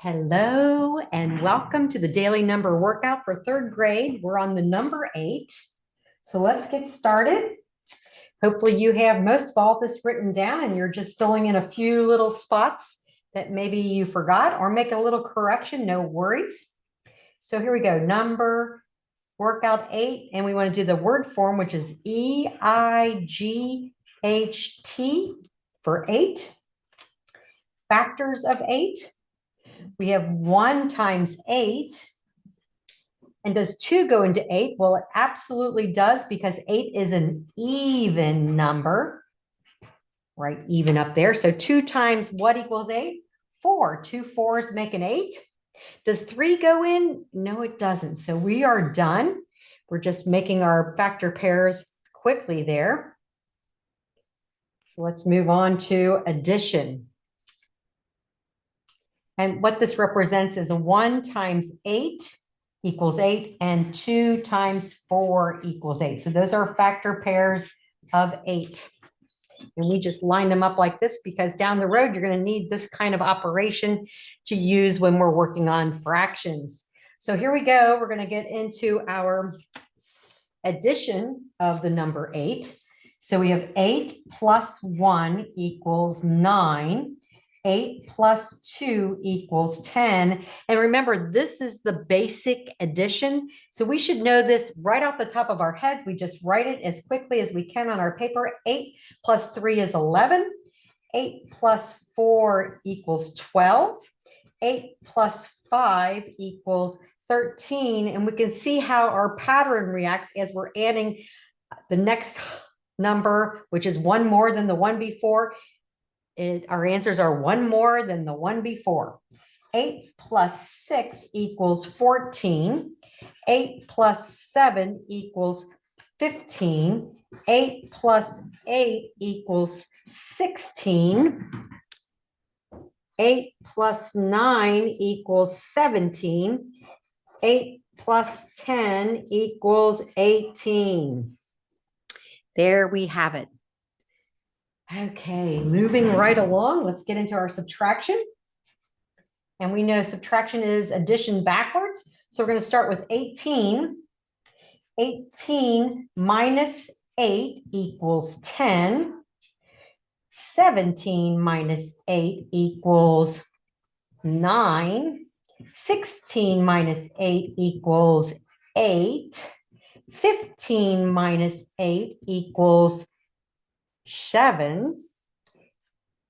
Hello and welcome to the daily number workout for third grade. We're on the number 8. So let's get started. Hopefully you have most of all this written down and you're just filling in a few little spots that maybe you forgot or make a little correction, no worries. So here we go, number workout 8, and we want to do the word form, which is E-I-G-H-T for 8. Factors of 8. We have 1 times 8. And does 2 go into 8? Well, it absolutely does, because 8 is an even number, right? Even up there. So 2 times what equals 8? 4. 2 4s make an 8. Does 3 go in? No, it doesn't. So we are done. We're just making our factor pairs quickly there. So let's move on to addition. And what this represents is 1 times 8 equals 8, and 2 times 4 equals 8. So those are factor pairs of 8. And we just line them up like this because down the road, you're going to need this kind of operation to use when we're working on fractions. So here we go. We're going to get into our addition of the number 8. So we have 8 plus 1 equals 9. 8 plus 2 equals 10. And remember, this is the basic addition. So we should know this right off the top of our heads. We just write it as quickly as we can on our paper. 8 plus 3 is 11. 8 plus 4 equals 12. 8 plus 5 equals 13. And we can see how our pattern reacts as we're adding the next number, which is 1 more than the one before. Our answers are 1 more than the one before. 8 plus 6 equals 14. 8 plus 7 equals 15. 8 plus 8 equals 16. 8 plus 9 equals 17. 8 plus 10 equals 18. There we have it. Okay, moving right along, let's get into our subtraction. And we know subtraction is addition backwards. So we're going to start with 18. 18 minus 8 equals 10. 17 minus 8 equals 9. 16 minus 8 equals 8. 15 minus 8 equals 7.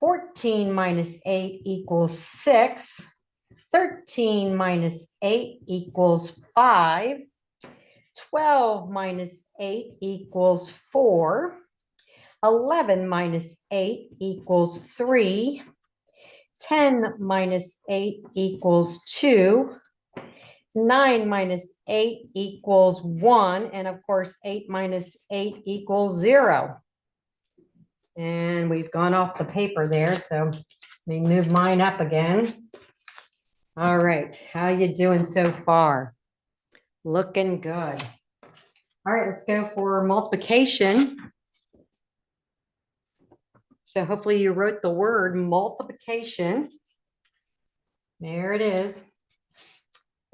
14 minus 8 equals 6. 13 minus 8 equals 5. 12 minus 8 equals 4. 11 minus 8 equals 3. 10 minus 8 equals 2. 9 minus 8 equals 1. And of course, 8 minus 8 equals 0. And we've gone off the paper there, so let me move mine up again. All right, how you doing so far? Looking good. All right, let's go for multiplication. So hopefully you wrote the word multiplication. There it is.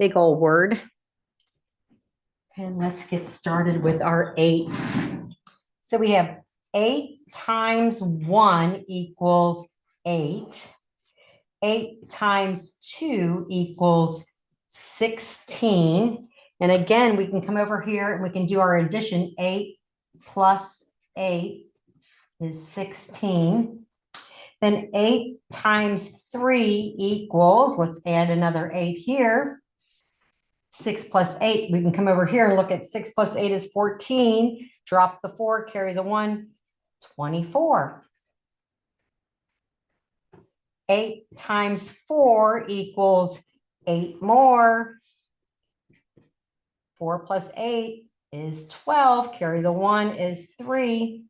Big old word. And let's get started with our 8s. So we have 8 times 1 equals 8. 8 times 2 equals 16. And again, we can come over here and we can do our addition. 8 plus 8 is 16. Then 8 times 3 equals, let's add another 8 here. 6 plus 8, we can come over here and look at 6 plus 8 is 14. Drop the 4, carry the 1, 24. 8 times 4 equals 8 more. 4 plus 8 is 12. Carry the 1 is 3.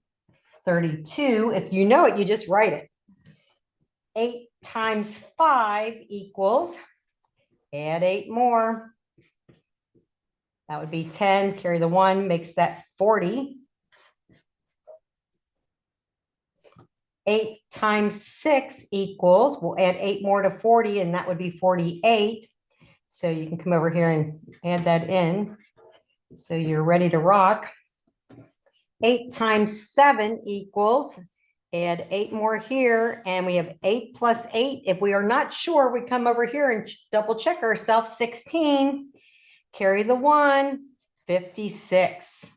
32. If you know it, you just write it. 8 times 5 equals, add 8 more. That would be 10. Carry the 1, makes that 40. 8 times 6 equals, we'll add 8 more to 40, and that would be 48. So you can come over here and add that in. So you're ready to rock. 8 times 7 equals, add 8 more here, and we have 8 plus 8. If we are not sure, we come over here and double check ourselves. 16, carry the 1, 56.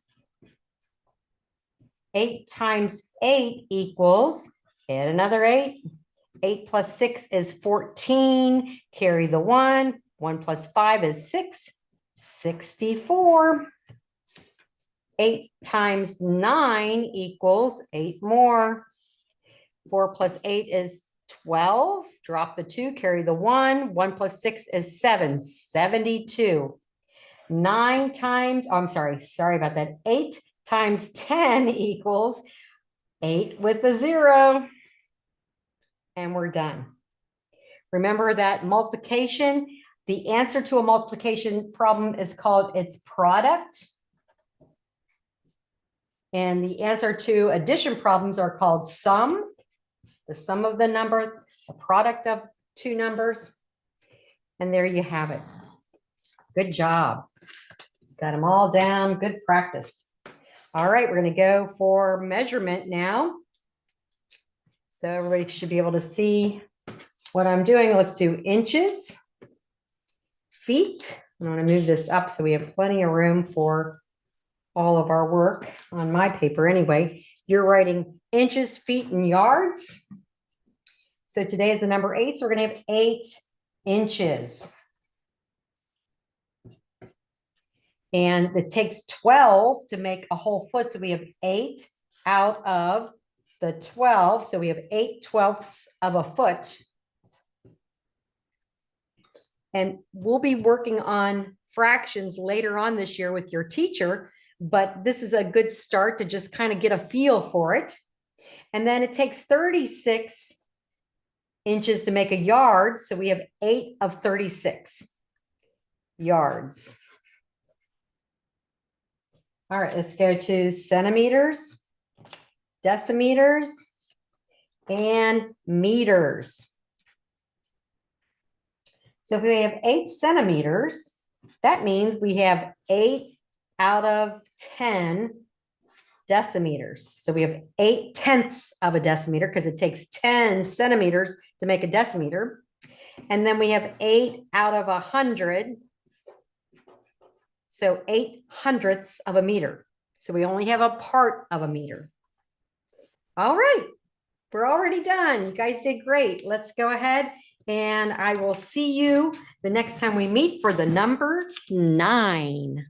8 times 8 equals, add another 8. 8 plus 6 is 14, carry the 1. 1 plus 5 is 6, 64. 8 times 9 equals 8 more. 4 plus 8 is 12. Drop the 2, carry the 1. 1 plus 6 is 7, 72. 9 times, oh, I'm sorry about that. 8 times 10 equals 8 with a 0. And we're done. Remember that multiplication, the answer to a multiplication problem is called its product. And the answer to addition problems are called sum, the sum of the number, the product of two numbers. And there you have it. Good job. Got them all down. Good practice. All right, we're going to go for measurement now. So everybody should be able to see what I'm doing. Let's do inches, feet. I'm going to move this up so we have plenty of room for all of our work on my paper anyway. You're writing inches, feet, and yards. So today is the number 8, so we're going to have 8 inches. And it takes 12 to make a whole foot, so we have 8 out of the 12. So we have 8/12 of a foot. And we'll be working on fractions later on this year with your teacher, but this is a good start to just kind of get a feel for it. And then it takes 36 inches to make a yard. So we have 8 of 36 yards. All right, let's go to centimeters, decimeters, and meters. So if we have 8 centimeters, that means we have 8 out of 10 decimeters. So we have 8/10 of a decimeter because it takes 10 centimeters to make a decimeter. And then we have 8 out of 100. So 8/100ths of a meter. So we only have a part of a meter. All right, we're already done. You guys did great. Let's go ahead and I will see you the next time we meet for the number 9.